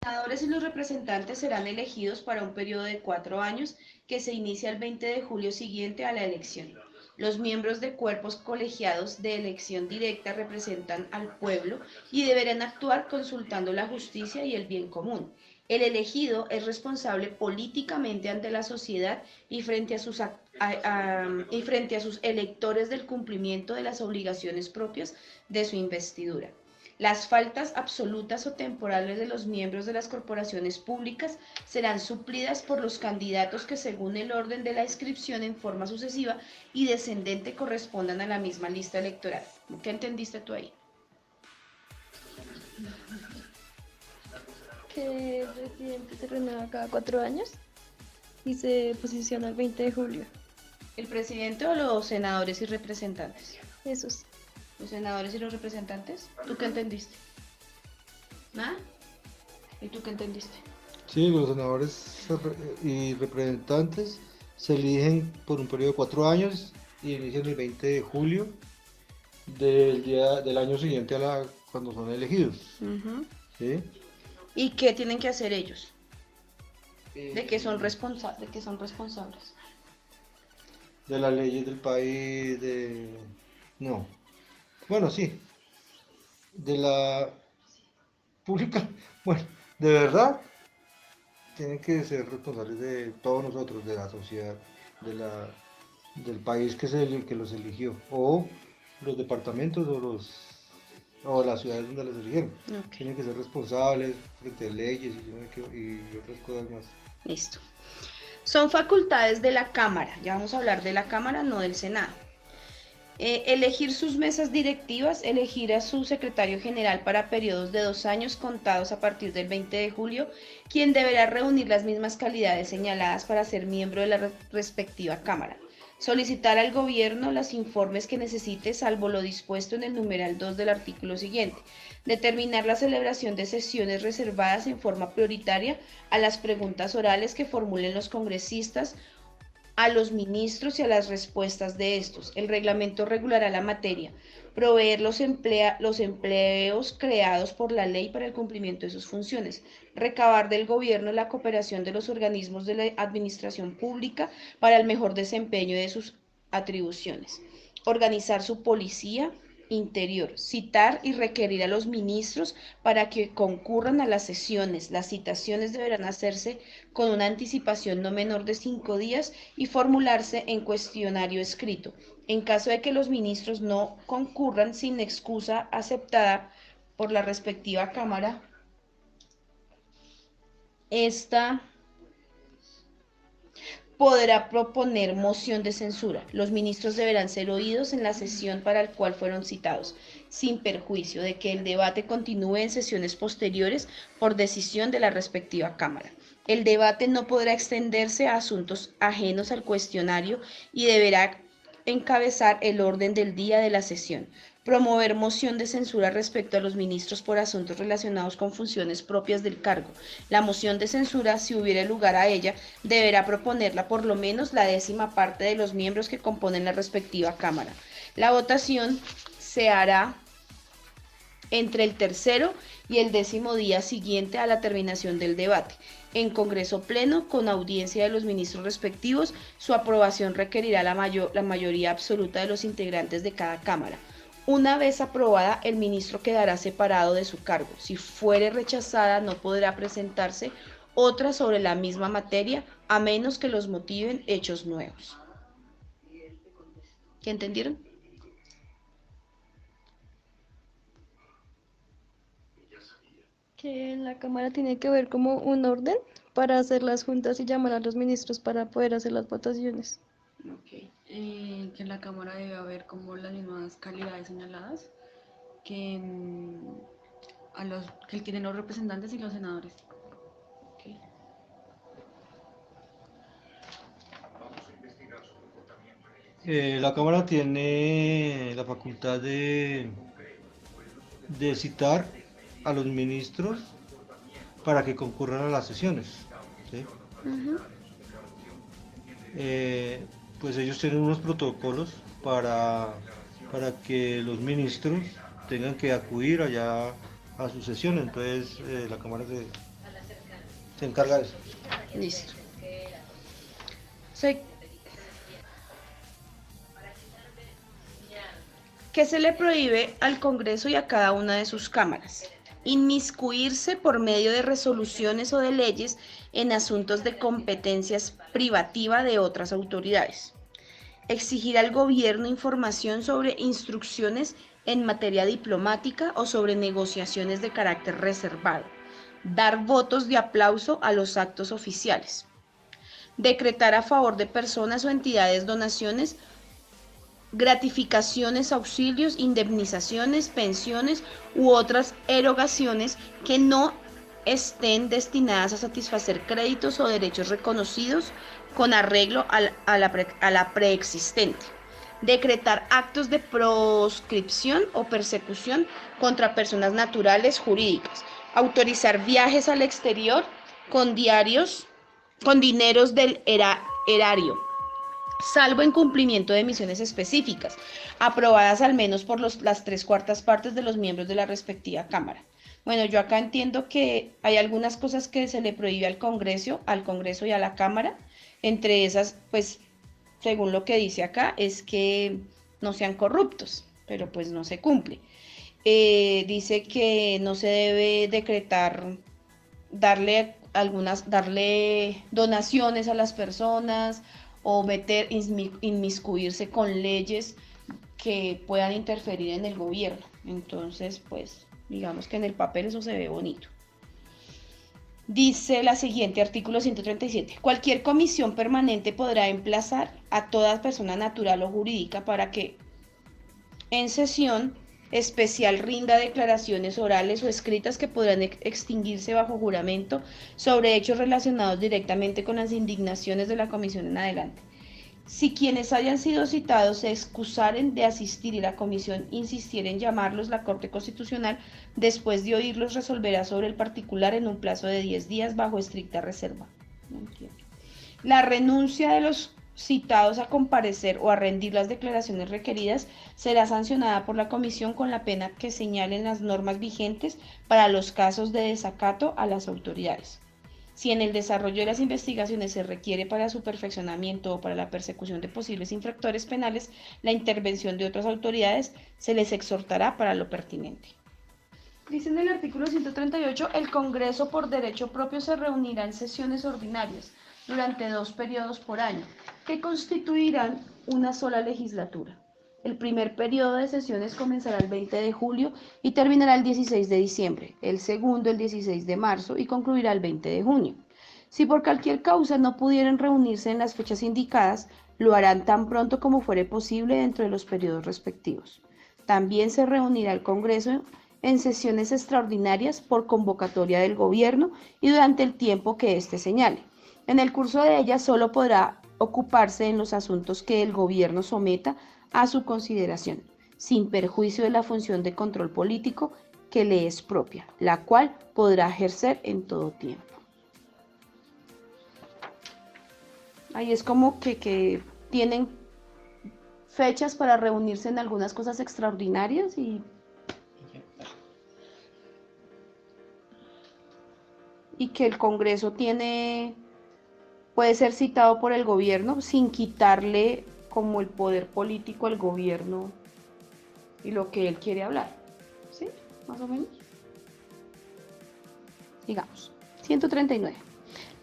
Senadores y los representantes serán elegidos para un periodo de 4 años que se inicia el 20 de julio siguiente a la elección. Los miembros de cuerpos colegiados de elección directa representan al pueblo y deberán actuar consultando la justicia y el bien común. El elegido es responsable políticamente ante la sociedad y frente a sus electores del cumplimiento de las obligaciones propias de su investidura. Las faltas absolutas o temporales de los miembros de las corporaciones públicas serán suplidas por los candidatos que según el orden de la inscripción en forma sucesiva y descendente correspondan a la misma lista electoral. ¿Qué entendiste tú ahí? Que el presidente se renueva cada 4 años y se posiciona el 20 de julio. ¿El presidente o los senadores y representantes? Esos. ¿Los senadores y los representantes? ¿Tú qué entendiste? ¿Nada? ¿Y tú qué entendiste? Sí, los senadores y representantes se eligen por un periodo de 4 años y inician el 20 de julio del año siguiente cuando son elegidos. ¿Sí? ¿Y qué tienen que hacer ellos? ¿De qué son Eh, responsables? de las leyes del país, no, bueno, sí, de la pública, bueno, de verdad, tienen que ser responsables de todos nosotros, de la sociedad, de la, del país que los eligió, o los departamentos o las ciudades donde los eligieron. Ok, Tienen que ser responsables frente a leyes y otras cosas más. listo. Son facultades de la Cámara, ya vamos a hablar de la Cámara, no del Senado. Elegir sus mesas directivas, elegir a su secretario general para periodos de 2 años contados a partir del 20 de julio, quien deberá reunir las mismas calidades señaladas para ser miembro de la respectiva Cámara. Solicitar al gobierno los informes que necesite, salvo lo dispuesto en el numeral 2 del artículo siguiente. Determinar la celebración de sesiones reservadas en forma prioritaria a las preguntas orales que formulen los congresistas a los ministros y a las respuestas de estos. El reglamento regulará la materia, proveer los empleos creados por la ley para el cumplimiento de sus funciones, recabar del gobierno la cooperación de los organismos de la administración pública para el mejor desempeño de sus atribuciones, organizar su policía interior, citar y requerir a los ministros para que concurran a las sesiones. Las citaciones deberán hacerse con una anticipación no menor de 5 días y formularse en cuestionario escrito. En caso de que los ministros no concurran sin excusa aceptada por la respectiva Cámara, esta podrá proponer moción de censura. Los ministros deberán ser oídos en la sesión para la cual fueron citados, sin perjuicio de que el debate continúe en sesiones posteriores por decisión de la respectiva Cámara. El debate no podrá extenderse a asuntos ajenos al cuestionario y deberá encabezar el orden del día de la sesión. Promover moción de censura respecto a los ministros por asuntos relacionados con funciones propias del cargo. La moción de censura, si hubiera lugar a ella, deberá proponerla por lo menos la 10ª parte de los miembros que componen la respectiva Cámara. La votación se hará entre el tercero y el 10º día siguiente a la terminación del debate. En Congreso Pleno, con audiencia de los ministros respectivos, su aprobación requerirá la mayoría absoluta de los integrantes de cada Cámara. Una vez aprobada, el ministro quedará separado de su cargo. Si fuere rechazada, no podrá presentarse otra sobre la misma materia, a menos que los motiven hechos nuevos. ¿Qué entendieron? Que la Cámara tiene que ver como un orden para hacer las juntas y llamar a los ministros para poder hacer las votaciones. Okay. Que en la Cámara debe haber como las mismas calidades señaladas que, que tienen los representantes y los senadores. Okay. La Cámara tiene la facultad de citar a los ministros para que concurran a las sesiones. ¿Sí? Pues ellos tienen unos protocolos para que los ministros tengan que acudir allá a sus sesiones. Entonces la Cámara Se encarga de eso. Listo. Se- ¿Qué se le prohíbe al Congreso y a cada una de sus cámaras? Inmiscuirse por medio de resoluciones o de leyes en asuntos de competencias privativa de otras autoridades. Exigir al gobierno información sobre instrucciones en materia diplomática o sobre negociaciones de carácter reservado. Dar votos de aplauso a los actos oficiales. Decretar a favor de personas o entidades donaciones, gratificaciones, auxilios, indemnizaciones, pensiones u otras erogaciones que no estén destinadas a satisfacer créditos o derechos reconocidos con arreglo a la preexistente. Decretar actos de proscripción o persecución contra personas naturales jurídicas. Autorizar viajes al exterior con dineros del erario, salvo en cumplimiento de misiones específicas, aprobadas al menos por las 3/4 partes de los miembros de la respectiva Cámara. Bueno, yo acá entiendo que hay algunas cosas que se le prohíbe al Congreso y a la Cámara. Entre esas, pues, según lo que dice acá, es que no sean corruptos, pero pues no se cumple. Dice que no se debe decretar, darle donaciones a las personas o inmiscuirse con leyes que puedan interferir en el gobierno. Entonces, pues, digamos que en el papel eso se ve bonito. Dice la siguiente, artículo 137. Cualquier comisión permanente podrá emplazar a toda persona natural o jurídica para que en sesión especial rinda declaraciones orales o escritas que podrán extinguirse bajo juramento sobre hechos relacionados directamente con las indignaciones de la comisión en adelante. Si quienes hayan sido citados se excusaren de asistir y la comisión insistiera en llamarlos, la Corte Constitucional, después de oírlos, resolverá sobre el particular en un plazo de 10 días bajo estricta reserva. No entiendo. La renuncia de los citados a comparecer o a rendir las declaraciones requeridas será sancionada por la comisión con la pena que señalen las normas vigentes para los casos de desacato a las autoridades. Si en el desarrollo de las investigaciones se requiere para su perfeccionamiento o para la persecución de posibles infractores penales la intervención de otras autoridades, se les exhortará para lo pertinente. Dice en el artículo 138, el Congreso por derecho propio se reunirá en sesiones ordinarias durante 2 periodos por año, que constituirán una sola legislatura. El primer periodo de sesiones comenzará el 20 de julio y terminará el 16 de diciembre, el segundo el 16 de marzo y concluirá el 20 de junio. Si por cualquier causa no pudieran reunirse en las fechas indicadas, lo harán tan pronto como fuere posible dentro de los periodos respectivos. También se reunirá el Congreso en sesiones extraordinarias por convocatoria del Gobierno y durante el tiempo que éste señale. En el curso de ellas solo podrá ocuparse en los asuntos que el Gobierno someta a su consideración, sin perjuicio de la función de control político que le es propia, la cual podrá ejercer en todo tiempo. Ahí es como que tienen fechas para reunirse en algunas cosas extraordinarias y que el Congreso puede ser citado por el gobierno sin quitarle como el poder político al gobierno y lo que él quiere hablar. ¿Sí? Más o menos. Sigamos. 139.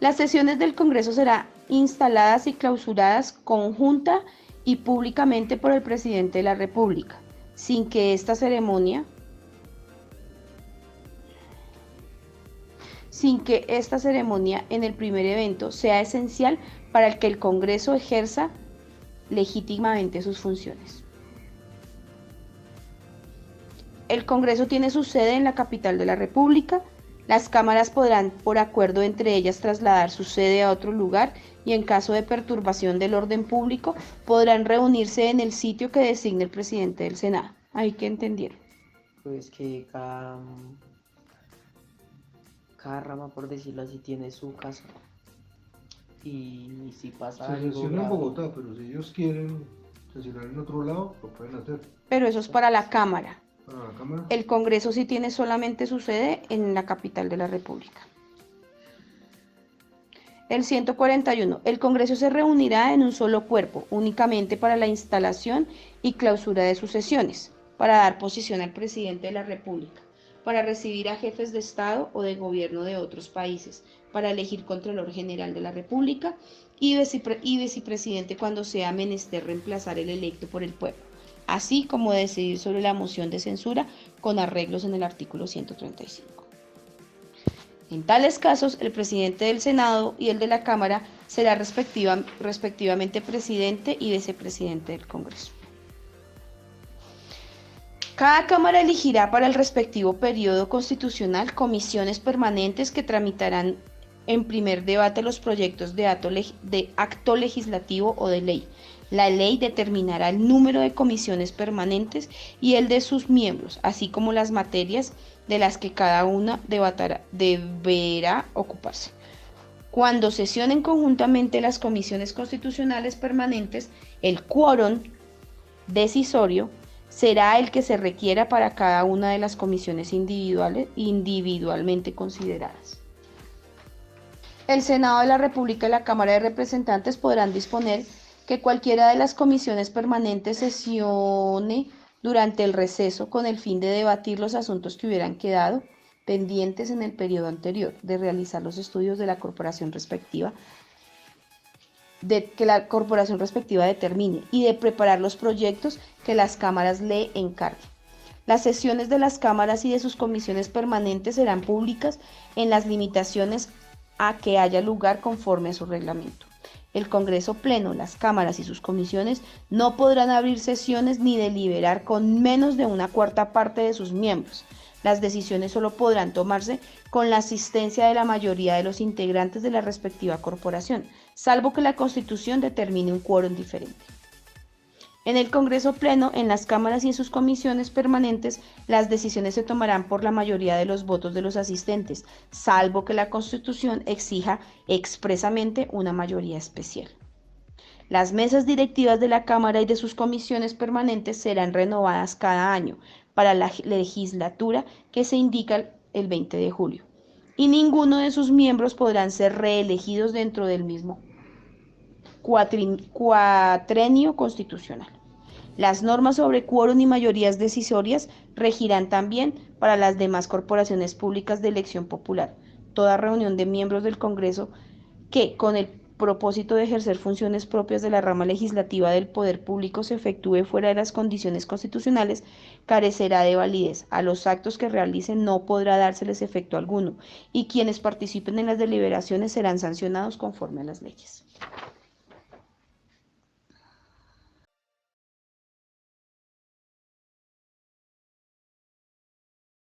Las sesiones del Congreso serán instaladas y clausuradas conjunta y públicamente por el presidente de la República, sin que esta ceremonia en el primer evento sea esencial para el que el Congreso ejerza legítimamente sus funciones. El Congreso tiene su sede en la capital de la República. Las cámaras podrán, por acuerdo entre ellas, trasladar su sede a otro lugar y en caso de perturbación del orden público, podrán reunirse en el sitio que designe el presidente del Senado. ¿Ahí qué entendieron? Pues que cada rama, por decirlo así, tiene su casa. Y si pasa Se algo sesiona en grave, Bogotá, pero si ellos quieren sesionar en otro lado, lo pueden hacer. Pero eso es para la Cámara. Para la Cámara. El Congreso sí tiene solamente su sede en la capital de la República. El 141. El Congreso se reunirá en un solo cuerpo, únicamente para la instalación y clausura de sus sesiones, para dar posición al presidente de la República, para recibir a jefes de Estado o de gobierno de otros países, para elegir Contralor General de la República y vicepresidente cuando sea menester reemplazar el electo por el pueblo, así como decidir sobre la moción de censura con arreglos en el artículo 135. En tales casos, el presidente del Senado y el de la Cámara será respectivamente presidente y vicepresidente del Congreso. Cada Cámara elegirá para el respectivo periodo constitucional comisiones permanentes que tramitarán en primer debate los proyectos de acto legislativo o de ley. La ley determinará el número de comisiones permanentes y el de sus miembros, así como las materias de las que cada una deberá ocuparse. Cuando sesionen conjuntamente las comisiones constitucionales permanentes, el quórum decisorio será el que se requiera para cada una de las comisiones individualmente consideradas. El Senado de la República y la Cámara de Representantes podrán disponer que cualquiera de las comisiones permanentes sesione durante el receso con el fin de debatir los asuntos que hubieran quedado pendientes en el periodo anterior, de realizar los estudios de la corporación respectiva, que la corporación respectiva determine y de preparar los proyectos que las cámaras le encarguen. Las sesiones de las cámaras y de sus comisiones permanentes serán públicas en las limitaciones a que haya lugar conforme a su reglamento. El Congreso Pleno, las cámaras y sus comisiones no podrán abrir sesiones ni deliberar con menos de una cuarta parte de sus miembros. Las decisiones solo podrán tomarse con la asistencia de la mayoría de los integrantes de la respectiva corporación, salvo que la Constitución determine un quórum diferente. En el Congreso Pleno, en las cámaras y en sus comisiones permanentes, las decisiones se tomarán por la mayoría de los votos de los asistentes, salvo que la Constitución exija expresamente una mayoría especial. Las mesas directivas de la Cámara y de sus comisiones permanentes serán renovadas cada año para la legislatura que se indica el 20 de julio, y ninguno de sus miembros podrán ser reelegidos dentro del mismo cuatrenio constitucional. Las normas sobre quórum y mayorías decisorias regirán también para las demás corporaciones públicas de elección popular. Toda reunión de miembros del Congreso que, con el propósito de ejercer funciones propias de la rama legislativa del poder público, se efectúe fuera de las condiciones constitucionales, carecerá de validez. A los actos que realicen no podrá dárseles efecto alguno, y quienes participen en las deliberaciones serán sancionados conforme a las leyes.